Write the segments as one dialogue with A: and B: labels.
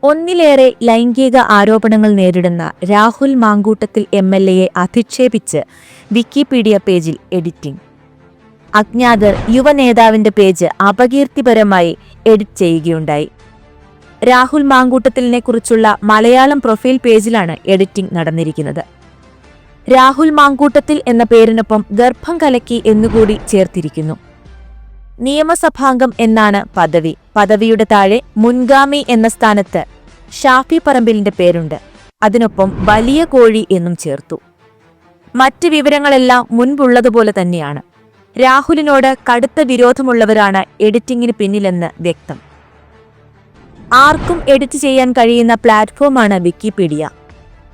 A: ഒന്നിലേറെ ലൈംഗിക ആരോപണങ്ങൾ നേരിടുന്ന രാഹുൽ മാങ്കൂട്ടത്തിൽ എംഎൽഎയെ അധിക്ഷേപിച്ച് വിക്കിപീഡിയ പേജിൽ എഡിറ്റിംഗ്. അജ്ഞാതർ യുവനേതാവിന്റെ പേജ് അപകീർത്തിപരമായി എഡിറ്റ് ചെയ്യുകയുണ്ടായി. രാഹുൽ മാങ്കൂട്ടത്തിലിനെക്കുറിച്ചുള്ള മലയാളം പ്രൊഫൈൽ പേജിലാണ് എഡിറ്റിംഗ് നടന്നിരിക്കുന്നത്. രാഹുൽ മാങ്കൂട്ടത്തിൽ എന്ന പേരിനൊപ്പം ഗർഭം കലക്കി എന്നുകൂടി ചേർത്തിരിക്കുന്നു. നിയമസഭാംഗം എന്നാണ് പദവി. പദവിയുടെ താഴെ മുൻഗാമി എന്ന സ്ഥാനത്ത് ഷാഫി പറമ്പിലിന്റെ പേരുണ്ട്. അതിനൊപ്പം വലിയ കോഴി എന്നും ചേർത്തു. മറ്റ് വിവരങ്ങളെല്ലാം മുൻപുള്ളതുപോലെ തന്നെയാണ്. രാഹുലിനോട് കടുത്ത വിരോധമുള്ളവരാണ് എഡിറ്റിംഗിന് പിന്നിലെന്ന് വ്യക്തം. ആർക്കും എഡിറ്റ് ചെയ്യാൻ കഴിയുന്ന പ്ലാറ്റ്ഫോമാണ് വിക്കിപീഡിയ.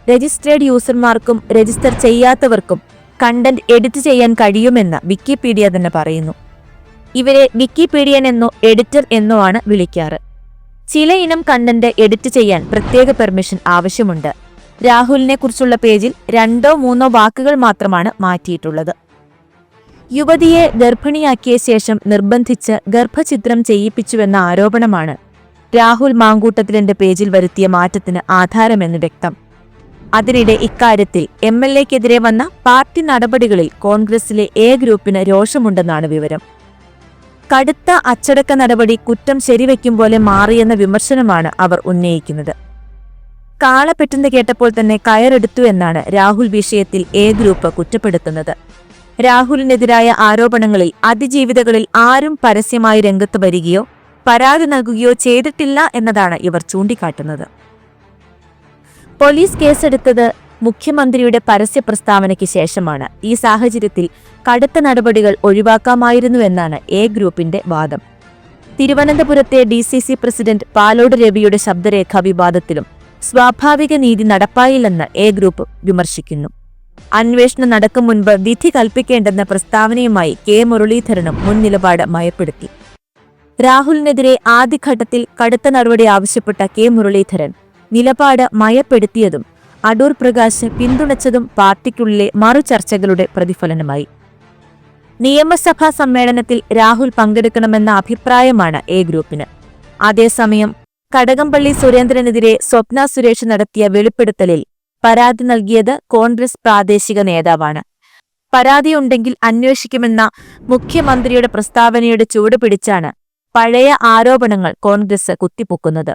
A: രജിസ്ട്രേഡ് യൂസർമാർക്കും രജിസ്റ്റർ ചെയ്യാത്തവർക്കും കണ്ടന്റ് എഡിറ്റ് ചെയ്യാൻ കഴിയുമെന്ന് വിക്കിപീഡിയ തന്നെ പറയുന്നു. ഇവരെ വിക്കിപീഡിയൻ എന്നോ എഡിറ്റർ എന്നോ ആണ് വിളിക്കാറ്. ചില ഇനം കണ്ടന്റ് എഡിറ്റ് ചെയ്യാൻ പ്രത്യേക പെർമിഷൻ ആവശ്യമുണ്ട്. രാഹുലിനെ കുറിച്ചുള്ള പേജിൽ 2-3 വാക്കുകൾ മാത്രമാണ് മാറ്റിയിട്ടുള്ളത്. യുവതിയെ ഗർഭിണിയാക്കിയ ശേഷം നിർബന്ധിച്ച് ഗർഭഛിദ്രം ചെയ്യിപ്പിച്ചുവെന്ന ആരോപണമാണ് രാഹുൽ മാങ്കൂട്ടത്തിലിന്റെ പേജിൽ വരുത്തിയ മാറ്റത്തിന് ആധാരമെന്ന് വ്യക്തം. അതിനിടെ ഇക്കാര്യത്തിൽ എംഎൽഎക്കെതിരെ വന്ന പാർട്ടി നടപടികളിൽ കോൺഗ്രസിലെ എ ഗ്രൂപ്പിന് രോഷമുണ്ടെന്നാണ് വിവരം. കടുത്ത അച്ചടക്ക നടപടി കുറ്റം ശരിവെക്കും പോലെ മാറിയെന്ന വിമർശനമാണ് അവർ ഉന്നയിക്കുന്നത്. കാളപ്പെട്ടെന്ന് കേട്ടപ്പോൾ തന്നെ കയറെടുത്തു എന്നാണ് രാഹുൽ വിഷയത്തിൽ എ ഗ്രൂപ്പ് കുറ്റപ്പെടുത്തുന്നത്. രാഹുലിനെതിരായ ആരോപണങ്ങളിൽ അതിജീവിതകളിൽ ആരും പരസ്യമായി രംഗത്ത് വരികയോ പരാതി നൽകുകയോ ചെയ്തിട്ടില്ല എന്നതാണ് ഇവർ ചൂണ്ടിക്കാട്ടുന്നത്. പോലീസ് കേസെടുത്തത് മുഖ്യമന്ത്രിയുടെ പരസ്യ പ്രസ്താവനയ്ക്ക് ശേഷമാണ്. ഈ സാഹചര്യത്തിൽ കടുത്ത നടപടികൾ ഒഴിവാക്കാമായിരുന്നുവെന്നാണ് എ ഗ്രൂപ്പിന്റെ വാദം. തിരുവനന്തപുരത്തെ DCC പ്രസിഡന്റ് പാലോട് രവിയുടെ ശബ്ദരേഖ വിവാദത്തിലും സ്വാഭാവിക നീതി നടപ്പായില്ലെന്ന് എ ഗ്രൂപ്പ് വിമർശിക്കുന്നു. അന്വേഷണം നടക്കും മുൻപ് വിധി കൽപ്പിക്കേണ്ടെന്ന പ്രസ്താവനയുമായി കെ മുരളീധരനും മുൻനിലപാട് മയപ്പെടുത്തി. രാഹുലിനെതിരെ ആദ്യഘട്ടത്തിൽ കടുത്ത നടപടി ആവശ്യപ്പെട്ട കെ മുരളീധരൻ നിലപാട് മയപ്പെടുത്തിയതും അടൂർ പ്രകാശ് പിന്തുണച്ചതും പാർട്ടിക്കുള്ളിലെ മറുചർച്ചകളുടെ പ്രതിഫലനമായി. നിയമസഭാ സമ്മേളനത്തിൽ രാഹുൽ പങ്കെടുക്കണമെന്ന അഭിപ്രായമാണ് എ ഗ്രൂപ്പിന്. അതേസമയം കടകംപള്ളി സുരേന്ദ്രനെതിരെ സ്വപ്ന സുരേഷ് നടത്തിയ വെളിപ്പെടുത്തലിൽ പരാതി നൽകിയത് കോൺഗ്രസ് പ്രാദേശിക നേതാവാണ്. പരാതിയുണ്ടെങ്കിൽ അന്വേഷിക്കുമെന്ന മുഖ്യമന്ത്രിയുടെ പ്രസ്താവനയുടെ ചുവട് പിടിച്ചാണ് പഴയ ആരോപണങ്ങൾ കോൺഗ്രസ് കുത്തിപ്പൊക്കുന്നത്.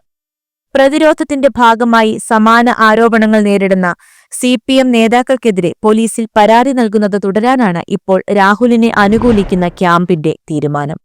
A: പ്രതിരോധത്തിന്റെ ഭാഗമായി സമാന ആരോപണങ്ങൾ നേരിടുന്ന CPM നേതാക്കൾക്കെതിരെ പോലീസിൽ പരാതി നൽകുന്നത് തുടരാനാണ് ഇപ്പോൾ രാഹുലിനെ അനുകൂലിക്കുന്ന ക്യാമ്പിന്റെ തീരുമാനം.